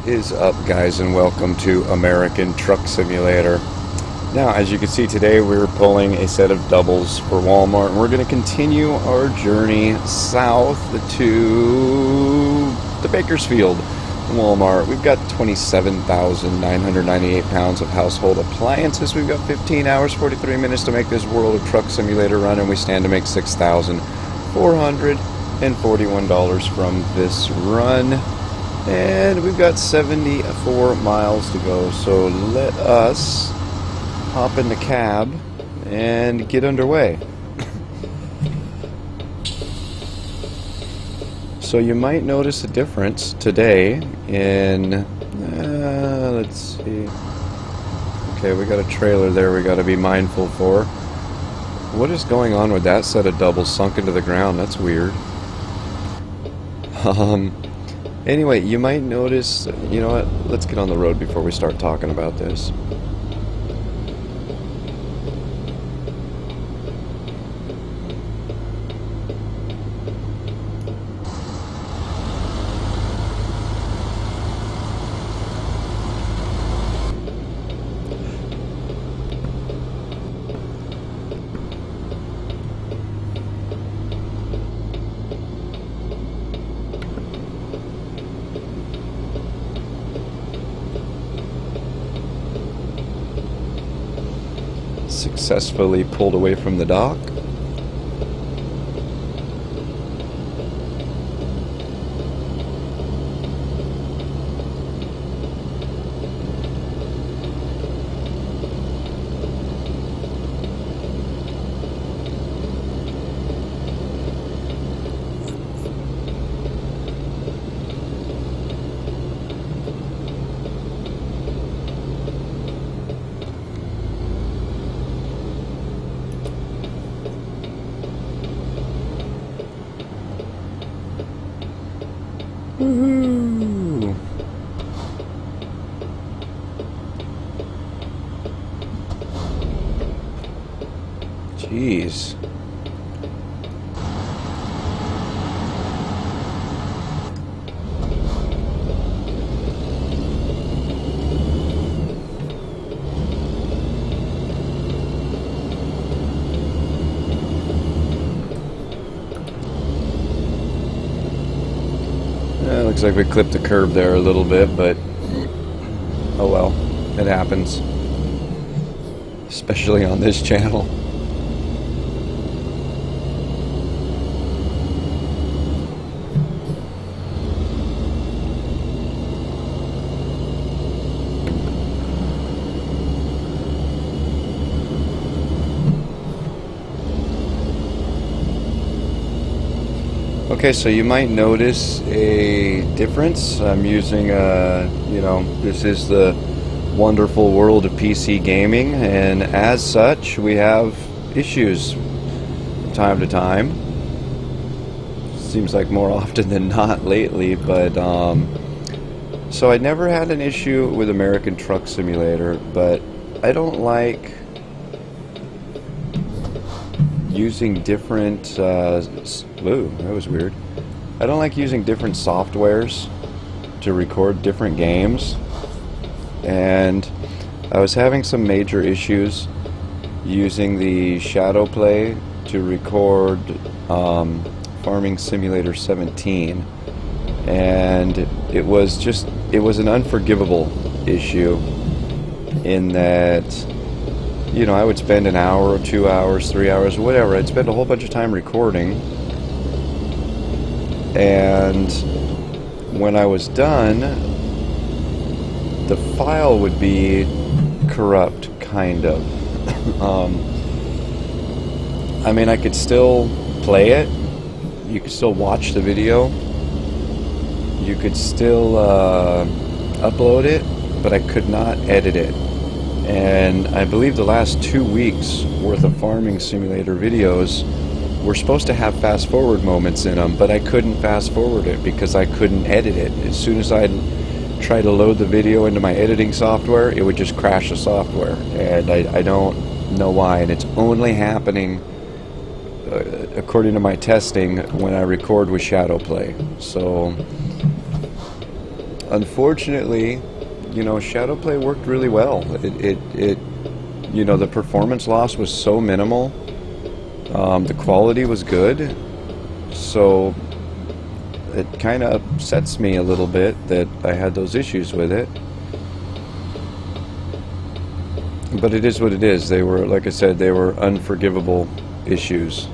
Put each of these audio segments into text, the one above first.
is up, guys, and welcome to American Truck Simulator. Now, as you can see today, we're pulling a set of doubles for Walmart, and we're going to continue our journey south to the Bakersfield Walmart. We've got 27,998 pounds of household appliances. We've got 15 hours, 43 minutes to make this World of Truck Simulator run, and we stand to make $6,441 from this run. And we've got 74 miles to go, so let us hop in the cab and get underway. So you might notice a difference today in, let's see, okay, we got a trailer there we got to be mindful for. What is going on with that set of doubles sunk into the ground? That's weird. Anyway, you might notice, you know what, let's get on the road before we start talking about this. Successfully pulled away from the dock. Woohoo! Jeez. Looks like we clipped the curb there a little bit, but oh well, it happens, especially on this channel. Okay, so you might notice a difference. I'm using, this is the wonderful world of PC gaming, and as such, we have issues from time to time. Seems like more often than not lately, but, so I never had an issue with American Truck Simulator, but I don't like using different, ooh, that was weird. I don't like using different softwares to record different games, and I was having some major issues using the Shadow Play to record Farming Simulator 17, and it was an unforgivable issue in that, you know, I would spend an hour or 2 hours, 3 hours, whatever. I'd spend a whole bunch of time recording, and when I was done, the file would be corrupt, kind of. I mean, I could still play it. You could still watch the video. You could still upload it, but I could not edit it. And I believe the last 2 weeks worth of Farming Simulator videos were supposed to have fast forward moments in them, but I couldn't fast forward it because I couldn't edit it. As soon as I'd try to load the video into my editing software, it would just crash the software, and I don't know why. And it's only happening, according to my testing, when I record with Shadow Play. So unfortunately, you know, Shadowplay worked really well. You know, the performance loss was so minimal. The quality was good. So it kind of upsets me a little bit that I had those issues with it. But it is what it is. They were, like I said, they were unforgivable issues.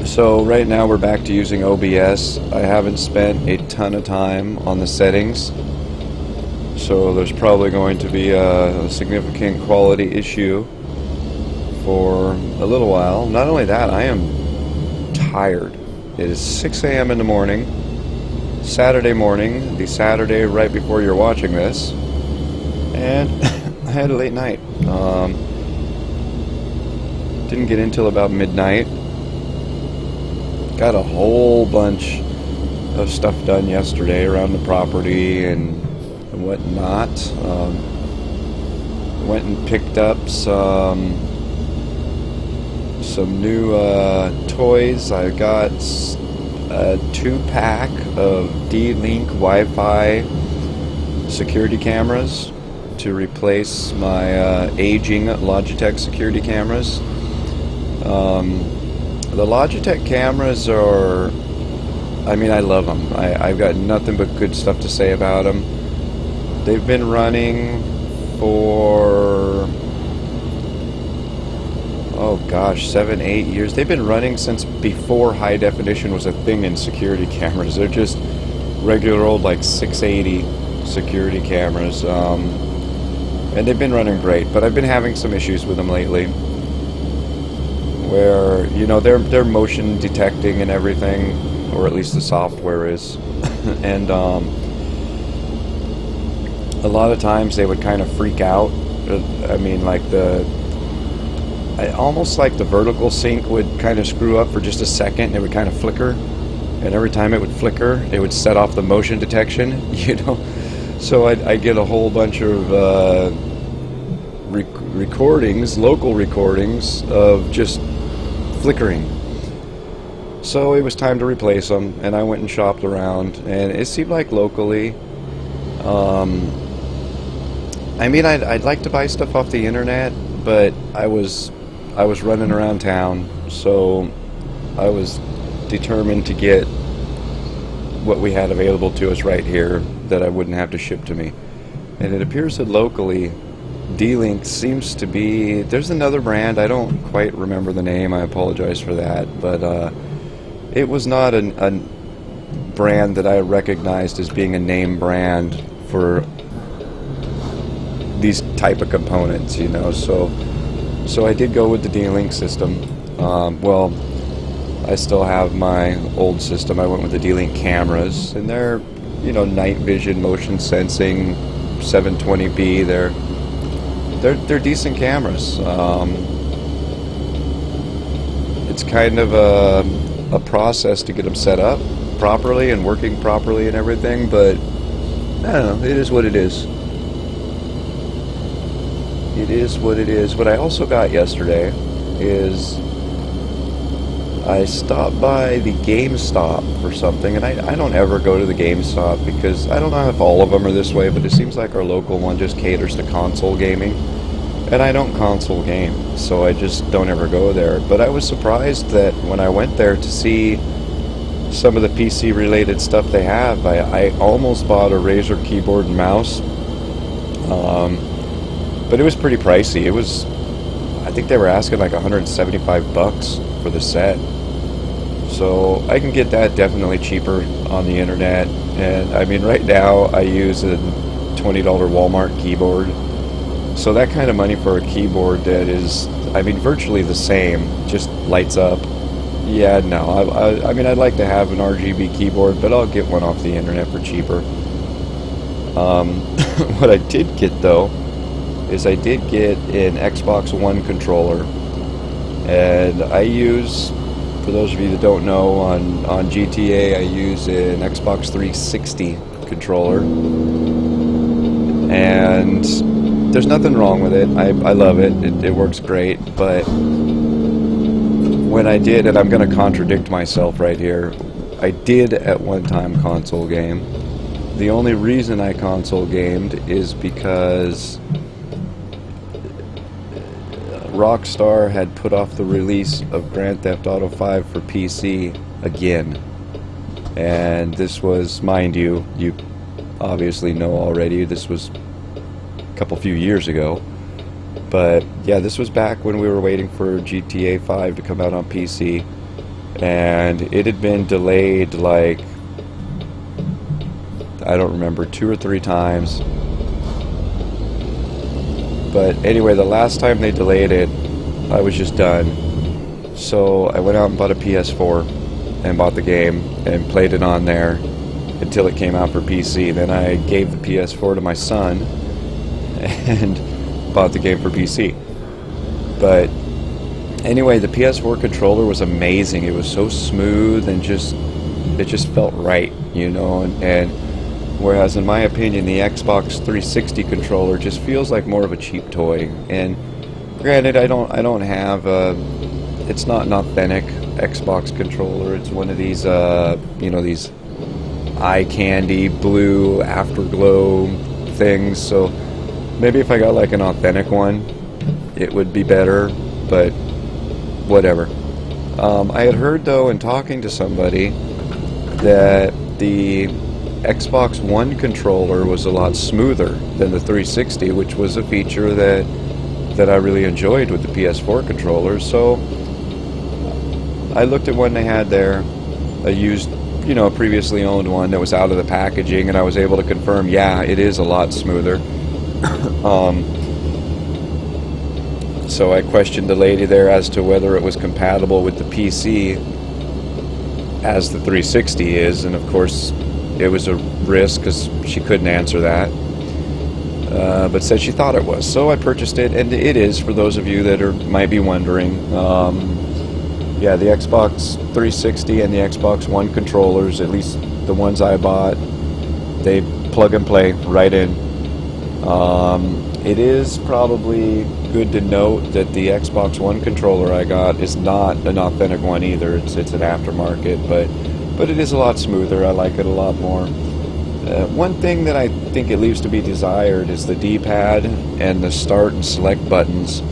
So right now we're back to using OBS. I haven't spent a ton of time on the settings, so there's probably going to be a significant quality issue for a little while. Not only that, I am tired. It is 6 a.m. in the morning, Saturday morning, the Saturday right before you're watching this, and I had a late night. Didn't get in till about midnight. Got a whole bunch of stuff done yesterday around the property and whatnot. Went and picked up some new toys. I got a 2-pack of D-Link Wi-Fi security cameras to replace my aging Logitech security cameras. The Logitech cameras are, I mean, I love them. I've got nothing but good stuff to say about them. They've been running for, oh gosh, 7-8 years. They've been running since before high definition was a thing in security cameras. They're just regular old like 680 security cameras. And they've been running great, but I've been having some issues with them lately, where, you know, they're motion detecting and everything, or at least the software is. And a lot of times they would kind of freak out. I mean, like almost like the vertical sync would kind of screw up for just a second, and it would kind of flicker, and every time it would flicker it would set off the motion detection, you know. So I'd get a whole bunch of recordings, local recordings of just flickering. So it was time to replace them, and I went and shopped around, and it seemed like locally, I mean, I'd like to buy stuff off the internet, but I was running around town, so I was determined to get what we had available to us right here that I wouldn't have to ship to me. And it appears that locally, D-Link seems to be, there's another brand, I don't quite remember the name, I apologize for that, but it was not a brand that I recognized as being a name brand for these type of components, you know. So I did go with the D-Link system. Well, I still have my old system. I went with the D-Link cameras, and they're, you know, night vision, motion sensing, 720p. They're decent cameras. It's kind of a process to get them set up properly and working properly and everything, but I don't know, it is what it is. It is what it is. What I also got yesterday is I stopped by the GameStop for something, and I don't ever go to the GameStop because I don't know if all of them are this way, but it seems like our local one just caters to console gaming, and I don't console game, so I just don't ever go there. But I was surprised that when I went there to see some of the PC related stuff they have, I almost bought a Razer keyboard and mouse, but it was pretty pricey. It was, I think they were asking like $175 for the set. So I can get that definitely cheaper on the internet. And I mean, right now I use a $20 Walmart keyboard. So that kind of money for a keyboard that is, I mean, virtually the same, just lights up. Yeah, no, I mean, I'd like to have an RGB keyboard, but I'll get one off the internet for cheaper. What I did get though is I did get an Xbox One controller, and I use, for those of you that don't know, on GTA I use an Xbox 360 controller, and there's nothing wrong with it. I love it. It works great, but when I did, and I'm going to contradict myself right here, I did at one time console game. The only reason I console gamed is because Rockstar had put off the release of Grand Theft Auto 5 for PC again. And this was, mind you, you obviously know already, this was a couple few years ago. But yeah, this was back when we were waiting for GTA 5 to come out on PC. And it had been delayed like, I don't remember, 2 or 3 times. But anyway, the last time they delayed it, I was just done. So I went out and bought a PS4 and bought the game and played it on there until it came out for PC. Then I gave the PS4 to my son and bought the game for PC. But anyway, the PS4 controller was amazing. It was so smooth and it just felt right, you know, and whereas in my opinion the Xbox 360 controller just feels like more of a cheap toy. And granted, I don't have it's not an authentic Xbox controller. It's one of these you know, these eye candy blue afterglow things. So maybe if I got like an authentic one, it would be better, but whatever. I had heard though in talking to somebody that the Xbox One controller was a lot smoother than the 360, which was a feature that I really enjoyed with the PS4 controller. So I looked at one they had there, a used, you know, previously owned one that was out of the packaging, and I was able to confirm, yeah, it is a lot smoother. So I questioned the lady there as to whether it was compatible with the PC as the 360 is, and of course it was a risk because she couldn't answer that, but said she thought it was. So I purchased it, and it is, for those of you that might be wondering. Yeah, the Xbox 360 and the Xbox One controllers, at least the ones I bought, they plug and play right in. It is probably good to note that the Xbox One controller I got is not an authentic one either. It's an aftermarket, but it is a lot smoother. I like it a lot more. One thing that I think it leaves to be desired is the D-pad and the start and select buttons.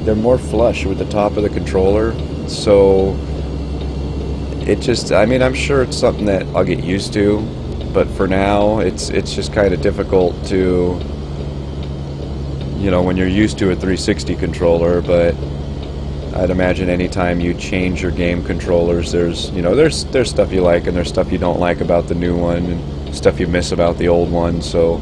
They're more flush with the top of the controller, so it just, I mean, I'm sure it's something that I'll get used to, but for now it's just kind of difficult to, you know, when you're used to a 360 controller. But I'd imagine anytime you change your game controllers, there's, you know, there's stuff you like and there's stuff you don't like about the new one and stuff you miss about the old one. So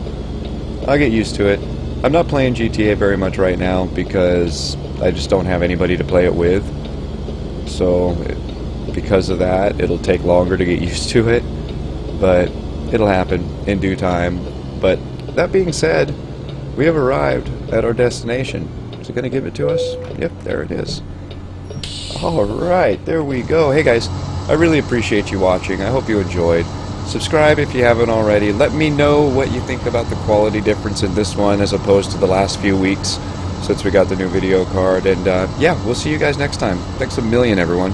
I'll get used to it. I'm not playing GTA very much right now because I just don't have anybody to play it with. So because of that, it'll take longer to get used to it, but it'll happen in due time. But that being said, we have arrived at our destination. Is it going to give it to us? Yep, there it is. Alright, there we go. Hey guys, I really appreciate you watching. I hope you enjoyed. Subscribe if you haven't already. Let me know what you think about the quality difference in this one as opposed to the last few weeks since we got the new video card. And yeah, we'll see you guys next time. Thanks a million, everyone.